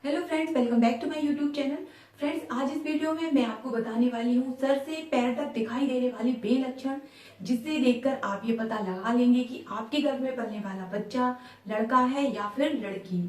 Hello friends, welcome back to my YouTube channel. Friends, आज इस video में मैं आपको बताने वाली हूँ सर से पैर तक दिखाई देने वाले बे लक्षण, जिससे देखकर आप ये पता लगा लेंगे कि आपके घर में पलने वाला बच्चा लड़का है या फिर लड़की।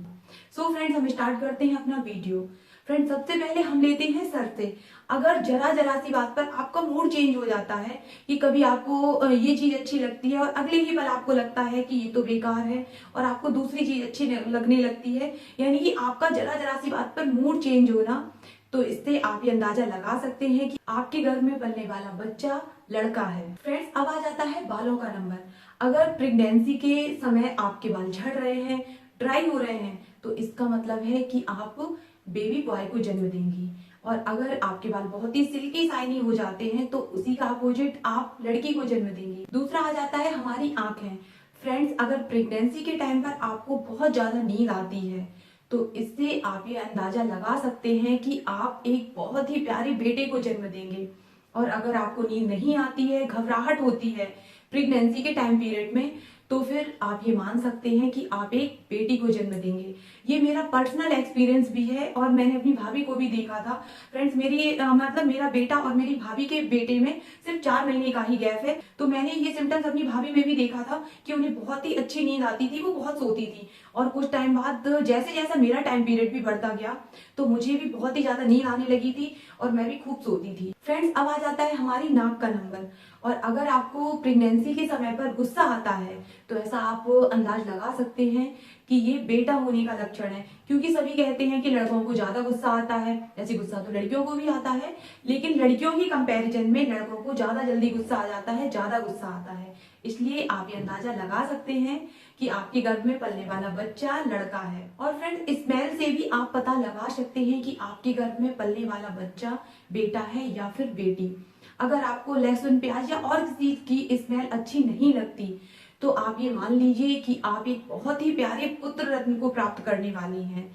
सो फ्रेंड्स, हम स्टार्ट करते हैं अपना वीडियो। फ्रेंड्स, सबसे पहले हम लेते हैं सर से। अगर जरा जरा सी बात पर आपका मूड चेंज हो जाता है कि कभी आपको ये चीज अच्छी लगती है और अगले ही पल आपको लगता है कि ये तो बेकार है और आपको दूसरी चीज अच्छी लगने लगती है, यानी कि आपका जरा जरा सी बात पर मूड चेंज होना, तो इससे आप ये अंदाजा लगा सकते हैं कि आपके घर में पलने वाला बच्चा लड़का है। फ्रेंड्स, अब आ जाता है बालों का नंबर। अगर प्रेगनेंसी के समय आपके बाल झड़ रहे हैं, ड्राई हो रहे हैं, तो इसका मतलब है कि आप बेबी बॉय को जन्म देंगी। और अगर आपके बाल बहुत ही सिल्की शाइनी हो जाते हैं तो उसी का अपोजिट आप लड़की को जन्म देंगी। दूसरा आ जाता है हमारी आंखें। फ्रेंड्स, अगर प्रेगनेंसी के टाइम पर आपको बहुत ज्यादा नींद आती है तो इससे आप ये अंदाजा लगा सकते हैं कि आप एक बहुत ही प्यारे बेटे को जन्म देंगे। और अगर आपको नींद नहीं आती है, घबराहट होती है प्रेगनेंसी के टाइम पीरियड में, तो फिर आप ये मान सकते हैं कि आप एक बेटी को जन्म देंगे। ये मेरा पर्सनल एक्सपीरियंस भी है और मैंने अपनी भाभी को भी देखा था। फ्रेंड्स, मतलब मेरा बेटा और मेरी भाभी के बेटे में सिर्फ 4 महीने का ही गैप है, तो मैंने ये सिम्टम्स अपनी भाभी में भी देखा था कि उन्हें बहुत ही अच्छी नींद आती थी, वो बहुत सोती थी। और कुछ टाइम बाद जैसे जैसा मेरा टाइम पीरियड भी बढ़ता गया तो मुझे भी बहुत ही ज्यादा नींद आने लगी थी और मैं भी खूब सोती थी। फ्रेंड्स, अब आ जाता है हमारी नाक का नंबर। और अगर आपको प्रेगनेंसी के समय पर गुस्सा आता है तो ऐसा आप अंदाज लगा सकते हैं कि ये बेटा होने का लक्षण है, क्योंकि सभी कहते हैं कि लड़कों को ज्यादा गुस्सा आता है। ऐसे गुस्सा तो लड़कियों को भी आता है, लेकिन लड़कियों की कंपैरिजन में लड़कों को ज्यादा जल्दी गुस्सा आ जाता है, ज्यादा गुस्सा आता है। इसलिए आप ये अंदाजा लगा सकते हैं कि आपके गर्भ में पलने वाला बच्चा लड़का है। और फ्रेंड, स्मेल से भी आप पता लगा सकते हैं कि आपके गर्भ में पलने वाला बच्चा बेटा है या फिर बेटी। अगर आपको लहसुन, प्याज या और किसी की स्मेल अच्छी नहीं लगती तो आप ये मान लीजिए कि आप एक बहुत ही प्यारे पुत्र रत्न को प्राप्त करने वाली हैं।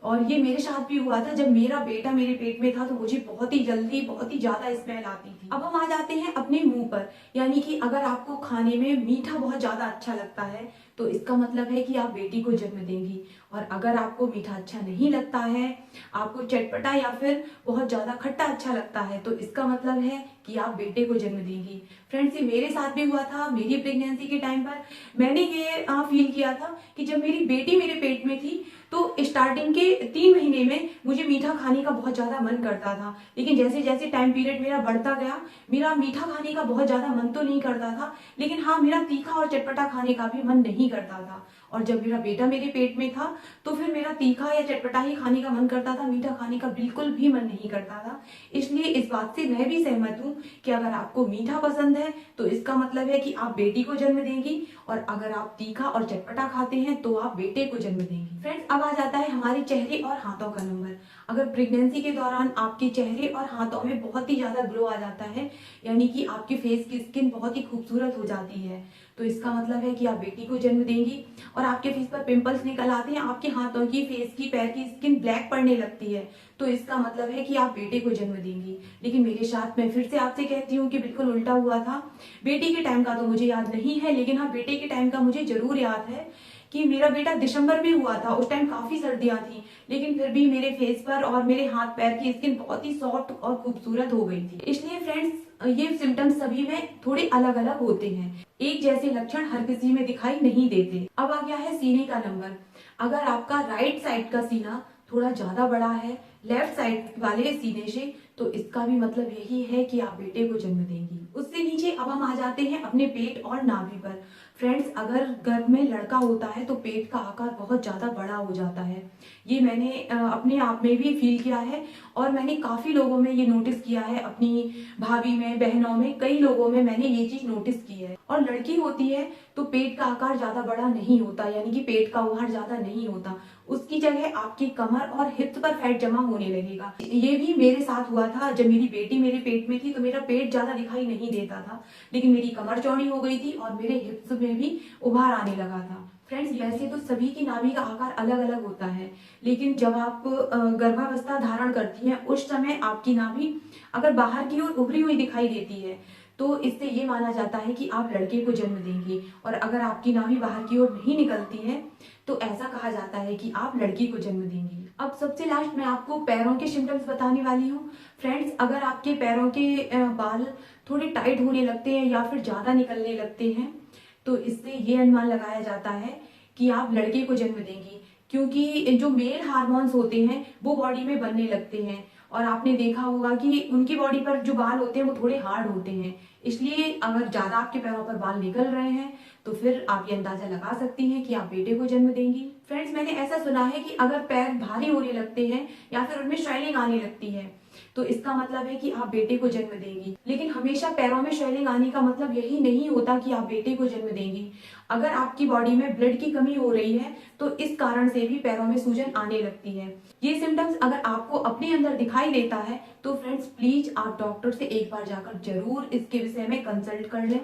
और ये मेरे साथ भी हुआ था। जब मेरा बेटा मेरे पेट में था तो मुझे बहुत ही जल्दी, बहुत ही ज्यादा स्मेल आती थी। अब हम आ जाते हैं अपने मुंह पर, यानी कि अगर आपको खाने में मीठा बहुत ज्यादा अच्छा लगता है तो इसका मतलब है कि आप बेटी को जन्म देंगी। और अगर आपको मीठा अच्छा नहीं लगता है, आपको चटपटा या फिर बहुत ज्यादा खट्टा अच्छा लगता है, तो इसका मतलब है कि आप बेटे को जन्म देंगी। फ्रेंड्स, ये मेरे साथ भी हुआ था। मेरी प्रेगनेंसी के टाइम पर मैंने ये फील किया था कि जब मेरी बेटी मेरे पेट में थी तो स्टार्टिंग के 3 महीने में मुझे मीठा खाने का बहुत ज्यादा मन करता था, लेकिन जैसे जैसे टाइम पीरियड मेरा बढ़ता गया, मेरा मीठा खाने का बहुत ज्यादा मन तो नहीं करता था, लेकिन हाँ, मेरा तीखा और चटपटा खाने का भी मन नहीं करता था। और जब मेरा बेटा मेरे पेट में था तो फिर मेरा तीखा या चटपटा ही खाने का मन करता था, मीठा खाने का बिल्कुल भी मन नहीं करता था। इसलिए इस बात से मैं भी सहमत हूँ कि अगर आपको मीठा पसंद है तो इसका मतलब है कि आप बेटी को जन्म देंगी, और अगर आप तीखा और चटपटा खाते हैं तो आप बेटे को जन्म देंगी। फ्रेंड्स, अब आ जाता है हमारे चेहरे और हाथों का नंबर। अगर प्रेगनेंसी के दौरान आपके चेहरे और हाथों में बहुत ही ज्यादा ग्लो आ जाता है, यानी कि आपके फेस की स्किन बहुत ही खूबसूरत हो जाती है, तो इसका मतलब है कि आप बेटी को जन्म देंगी। और आपके फेस पर पिंपल्स निकल आते हैं, आपके हाथों की, फेस की, पैर की स्किन ब्लैक पड़ने लगती है, तो इसका मतलब है कि आप बेटे को जन्म देंगी। लेकिन मेरे साथ, मैं फिर से आपसे कहती हूँ कि बिल्कुल उल्टा हुआ था। बेटी के टाइम का तो मुझे याद नहीं है, लेकिन हाँ, बेटे के टाइम का मुझे जरूर याद है कि मेरा बेटा दिसंबर में हुआ था। उस टाइम काफी सर्दियां थी, लेकिन फिर भी मेरे फेस पर और मेरे हाथ पैर की स्किन बहुत ही सॉफ्ट और खूबसूरत हो गई थी। इसलिए फ्रेंड्स, ये सिम्टम्स सभी में थोड़े अलग अलग होते हैं, एक जैसे लक्षण हर किसी में दिखाई नहीं देते। अब आ गया है सीने का नंबर। अगर आपका राइट साइड का सीना थोड़ा ज्यादा बड़ा है लेफ्ट साइड वाले सीने से, तो इसका भी मतलब यही है कि आप बेटे को जन्म देंगी। उससे नीचे अब हम आ जाते हैं अपने पेट और नाभि पर। फ्रेंड्स, अगर गर्भ में लड़का होता है तो पेट का आकार बहुत ज्यादा बड़ा हो जाता है। ये मैंने अपने आप में भी फील किया है, और मैंने काफी लोगों में ये नोटिस किया है, अपनी भाभी में, बहनों में, कई लोगों में मैंने ये चीज नोटिस की है। और लड़की होती है तो पेट का आकार ज्यादा बड़ा नहीं होता, यानी कि पेट का उभार ज्यादा नहीं होता, उसकी जगह आपकी कमर और हिप्स पर फैट जमा होने लगेगा। ये भी मेरे साथ हुआ था। जब मेरी बेटी मेरे पेट में थी तो मेरा पेट ज्यादा दिखाई नहीं देता था, लेकिन मेरी कमर चौड़ी हो गई थी और मेरे हिप्स में भी उभार आने लगा था। फ्रेंड्स, वैसे तो सभी की नाभि का आकार अलग अलग होता है, लेकिन जब आप गर्भावस्था धारण करती हैं उस समय आपकी नाभि अगर बाहर की ओर उभरी हुई दिखाई देती है तो इससे ये माना जाता है कि आप लड़के को जन्म देंगी। और अगर आपकी नाभि बाहर की ओर नहीं निकलती है तो ऐसा कहा जाता है कि आप लड़की को जन्म देंगी। अब सबसे लास्ट मैं आपको पैरों के सिम्टम्स बताने वाली हूँ। फ्रेंड्स, अगर आपके पैरों के बाल थोड़े टाइट होने लगते हैं या फिर ज़्यादा निकलने लगते हैं, तो इससे ये अनुमान लगाया जाता है कि आप लड़के को जन्म देंगी, क्योंकि जो मेल हार्मोन्स होते हैं वो बॉडी में बनने लगते हैं। और आपने देखा होगा कि उनकी बॉडी पर जो बाल होते हैं वो थोड़े हार्ड होते हैं, इसलिए अगर ज़्यादा आपके पैरों पर बाल निकल रहे हैं तो फिर आप ये अंदाजा लगा सकती हैं कि आप बेटे को जन्म देंगी। फ्रेंड्स, मैंने ऐसा सुना है कि अगर पैर भारी होने लगते हैं या फिर उनमें स्वेलिंग आने लगती है तो इसका मतलब है कि आप बेटे को जन्म देंगी। लेकिन हमेशा पैरों में स्वेलिंग आने का मतलब यही नहीं होता कि आप बेटे को जन्म देंगी। अगर आपकी बॉडी में ब्लड की कमी हो रही है तो इस कारण से भी पैरों में सूजन आने लगती है। ये सिम्टम्स अगर आपको अपने अंदर दिखाई देता है तो फ्रेंड्स प्लीज आप डॉक्टर से एक बार जाकर जरूर इसके विषय में कंसल्ट कर लें,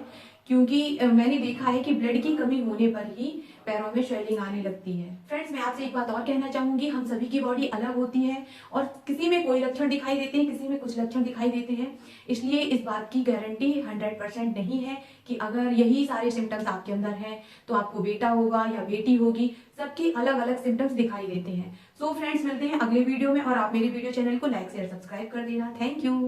क्योंकि मैंने देखा है कि ब्लड की कमी होने पर ही पैरों में स्वेलिंग आने लगती है। फ्रेंड्स, मैं आपसे एक बात और कहना चाहूंगी, हम सभी की बॉडी अलग होती है और किसी में कोई लक्षण दिखाई देते हैं, किसी में कुछ लक्षण दिखाई देते हैं। इसलिए इस बात की गारंटी 100% नहीं है कि अगर यही सारे सिम्टम्स आपके अंदर हैं तो आपको बेटा होगा या बेटी होगी। सबके अलग अलग सिम्टम्स दिखाई देते हैं। सो फ्रेंड्स, मिलते हैं अगले वीडियो में और आप मेरे वीडियो चैनल को लाइक शेयर सब्सक्राइब कर देना। Thank you.